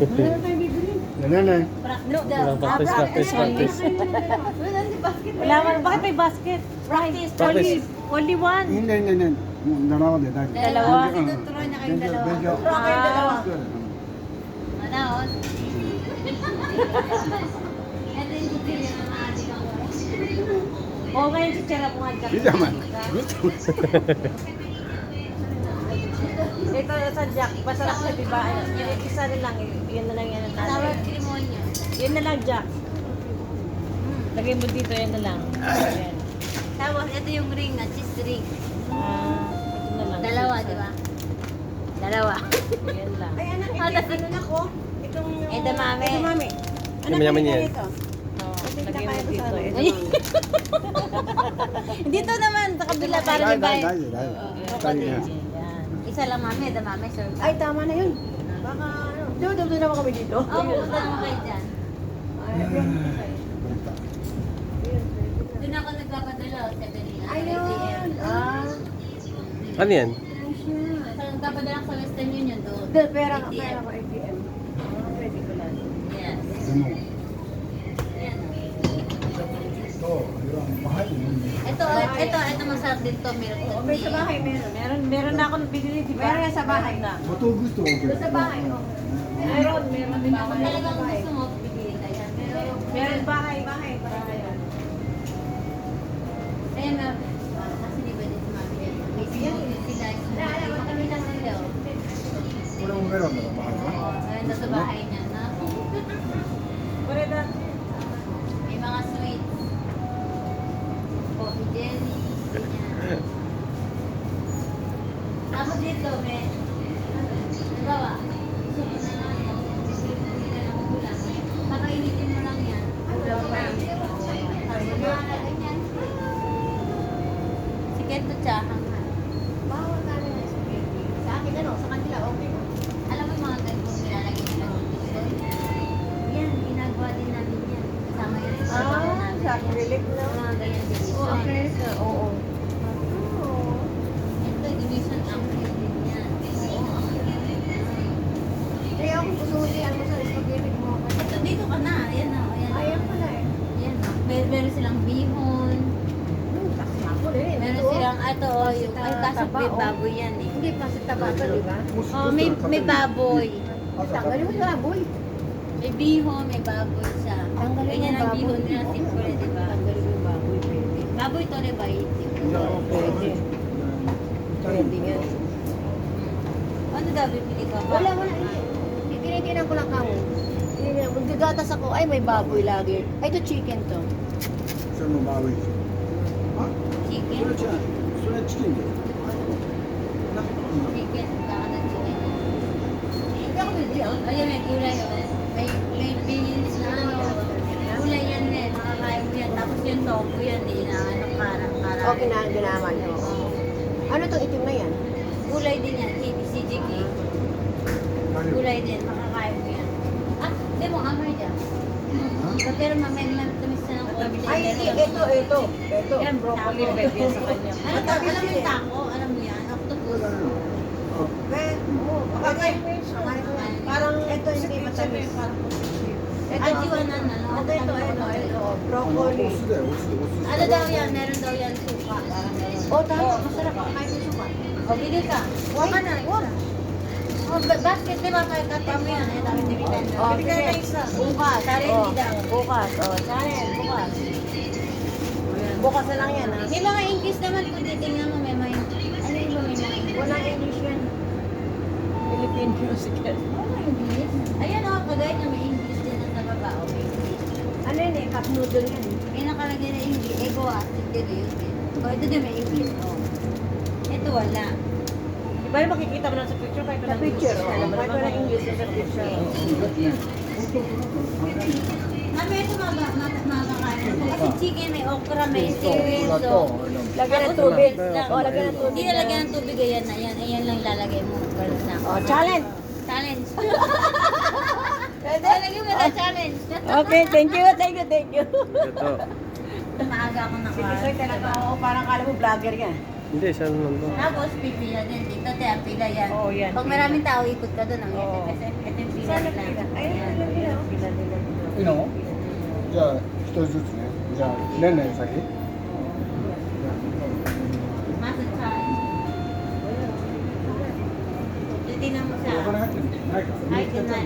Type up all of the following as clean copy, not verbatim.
Nanay. Practice. Wala man, bakit may basket? Practice. Only one. Hindi. Dalawa din. Dalawa? Tuturuan niya kayong dalawa. Turuan kayong dalawa. Manaon. Ito yung tuturuan ng mga adik ako. Oo, ngayon si Chera mo nga. Bisa man. Gusto. Ito sa Jack, masarap sa diba? Isa na lang, yun na lang yan ang Sour tatay. cream onion. Yun na lang, Jack. Lagay mo dito, yan na lang. Ayan. Tapos ito yung ring na cheese ring. Ito na lang. Dalawa, di ba? Dalawa. Yan lang. Ay, anak, ano na ko? Itong... Edamame. Edamame. Yaman yan. Ito. Oo, Kasi lagay mo kinakain ko dito. sa Ito ano. Dito naman, sa kabila para Dahil, di ba? dahil. Yan. Isa lang mami, edamame, sir. Ay, tama na yun. Baka ano. Doon naman kami dito. Oo, pupunta naman kayo dyan. Ay, yun. Doon ako nagpapadala, 7 Ayun. Ah. Ano yan? So, nagpapadala ako sa Western Union doon. Dahil pera ATM. ko ATM. Pwede ko lang. Yes. Ano? Yan. Ito, mahal. Ito masarap din to, milk Oh, may sa bahay meron. Meron na ako binili, di ba? Meron yan sa bahay. Na. Ito gusto ko. Doon sa bahay, oh. Meron din ako. Kung talagang gusto mo, bibili ka yan. Pero, Meron bahay. Bahay. kaya na, kasi di ba din si mami yan. May sinunod sila, sinunod kami lang nila. Wala mo meron. Mahal ka? Oo, ayun sa bahay niya na. Pwede na. May mga sweets. Coffee jelly. ganyan. Tapos dito, may, nagawa. Gusto mo na lang yan. Bibili ka ng ulam. Pakainitin mo lang yan. Ulam pa rin. Tapos mga ganyan. Siket to tsahang. Bawal na rin sa baby. Sa akin ano, sa kanila okay na. Alam mo yung mga ganitong nilalagay nila dito? Yan, ginagawa din namin yan. Kasama yan sa trabaho namin. Sacrilege na. Mga ganyan din. Okay. Oo. Ito, division acrylic din yan. Kaya ako susulian mo sa spaghetti mo. Ito, dito ka na. Ayan na. Ayan na. Ayan pala eh. Ayan na. Meron silang bihon. Kasi ako rin. Meron silang, ito, yung, ay, kaso may baboy yan eh. Hindi pa si taba ito, di ba? Oh, may baboy. Tanggalin mo sa boy. May bihon, may baboy siya. Tanggalin Ganyan yung ang baboy. bihon nila, simple, di ba? Tanggalin mo yung baboy, pwede. Baboy to, di ba? Pwede. Pwede yan. Ano daw, bibili ka ba? Wala. Tinitinan ko lang kamo. Magagatas ako, ay may baboy lagi. Ay, ito chicken to. Saan mo bawi? Ha? Chicken. Sunod siya. Sunod chicken. Chicken, saka ng chicken. Hindi ako bibili. Ayun, may gulay, oh. May beans na ano. Gulay yan eh, makakain mo yan. Tapos yung tofu yan eh, na ano, karang. Okay na, ginaman ko. Ano itong itim na yan? Gulay din yan, CGK. Gulay din, makakain mo yan. Ah, di mo, amoy dyan. Pero mamay tamis na ng konti. Ay, ito. Yan, broccoli, pwede yan sa kanya. Ano to? Alam mo yung taco? Alam mo yan? Octopus. Parang ito hindi matamis. Ajiwanan na, no? Ito. Broccoli. Ano daw yan? Meron daw yan suka. Parang meron. Oh, tama. Masarap ang kain ng suka. O, bili ka. Huwag ka na, isa. O, basket, di ba? Kaya kata mo yan. Eh, tapos dividend. Oh, Bili ka na isa. Bukas. Challenge daw. Bukas. Oh, challenge. Bukas. Bukas na lang yan, ha? May mga English naman kung titingnan mo. May mga, ano yung ba may mga English? Wala English yan. Philippine music yan. Oh, may English. Ayan o, kagaya na may English din sa baba. O, may English. Ano yan eh? Cup noodle yan eh. May nakalagay na English. Ego at dito yun din. O, ito din may English. O. Ito wala. Di ba yung makikita mo lang sa picture? Kahit Sa walang picture, English. oh. Alam mo Kahit naman wala kung- English sa picture. Mami, ito makakain mo. Kasi chicken, may okra, may seaweed. So, Lagyan ng tubig. lang. Oh, lagyan ng tubig. Hindi na lagyan ng tubig. Ayan na yan. Ayan lang lalagay mo. Wala na. Oh, challenge. Challenge. Lalagyan mo na challenge. Okay, thank you. Ito. Maaga ako Si Tisoy talaga, oo, parang kala mo vlogger yan. Hindi, siya naman ba? Tapos pipila din dito, te, ang pila yan. Oo, yan, Pag pila. maraming tao, ikot ka doon ang Oo. kasi ito yung pila Sana nila. pila. Ayun, Ayan. pila nila. Pila nila. いいのじゃあ一人ずつねじゃあねんねん先 Master Chan. Titignan mo お siya. 金入ってるないか入ってない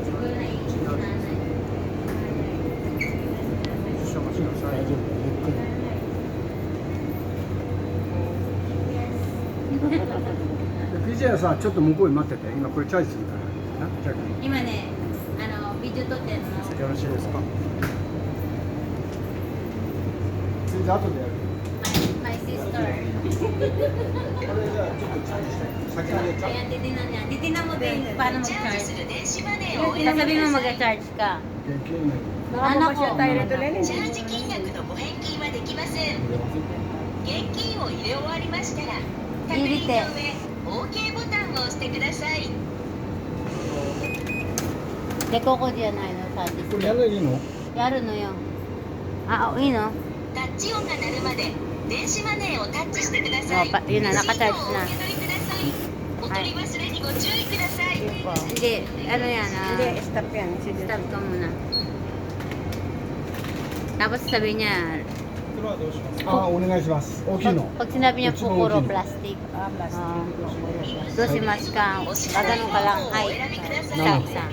Siguro naiisip si nanay. 大丈夫ゆっくり PJ はさちょっと向こうに待ってて今これチャージするからなじゃあ今ね、ビデオ撮ってんの。よろしいですか PJ 後でやる My sister. これじゃあちょっとチャージして先にやっちゃう Ayan, titignan niya. Titignan mo din paano mag-charge. Sasabihin mo mag-charge ka. 現金ね Nakapapasya tayo rito, Lenny. チャージ金額のご返金はできません。現金を入れ終わりましたら、確認の上、OK ボタンを押してください。 Deko ko dyan, sa これやんないでいいの Yaro no yun. Oo, yun o. タッチ音が鳴るまで、電子マネーをタッチしてください。 Yun na, レシート nakacharge をお na. 受け取りください。お取り忘れにご注意ください。 Hindi, ano yan, Hindi, stop yan. Sige. stop ka muna. Tapos sabi niya, あお願いします大きいの pag sinabi niya Ito mo, pukuro Jim. plastic, Ah, plastic. doon si Maska, お支払い gaganon ka lang, 方法を ay, お選びください。 isa-isa.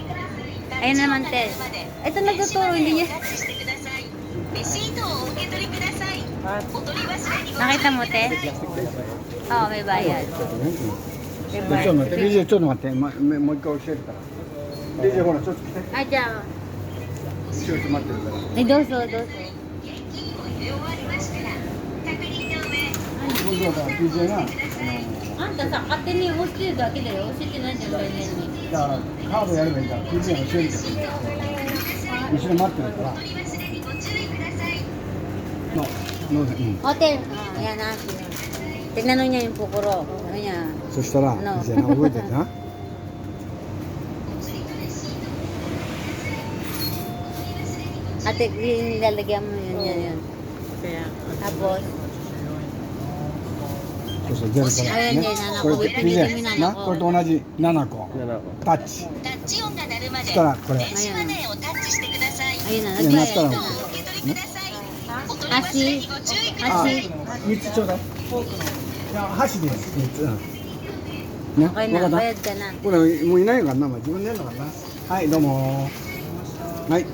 タッ Ayun チ音 naman, が鳴 Tess. るまで、 Ito 電子マ nagtuturo, ネ hindi ーを niya. タッチしてください。レシートをお受け取りください。 At お取り忘れにご注意 Nakita mo, ください。 Tess? Oo, may bayad. ちょっとねちょっと待って PJ ちょっと待って、もう一回教えるから PJ ほらちょっと来て Ay, diyan. 後ろで待ってるから Ay, doso, doso. 現金を入れ終わりましたら、確認の上、今度は PJ があんたさ、勝手に押してるだけだよ。教えてないじゃん、来年に。だからカードやればいいから PJ が教えるから後ろ待ってるからお取り忘れにご注意ください。ので、うん、 Hotel. Oh, yan na. Tinanong niya yung pukuro. Ano niya? そしたら No. PJ が覚えてるな Ate, nilalagyan mo yun, yan, yun. kaya. Tapos, そうそう出るからあいやいやね7これで個別に PJ なこれと同じ7個7個。タッチタッチ音が鳴るまで、そしたらこれ電子マネーをタッチしてください。 ayun na, いやなったら nagbayad お na. 受け取りください。お取り忘れにご注意くだあさい。 3つちょうだいいや箸で3つうんね Okay 分か na, った bayad ka na. これもういないからな、まあ、自分でやるのかなはいどうもはい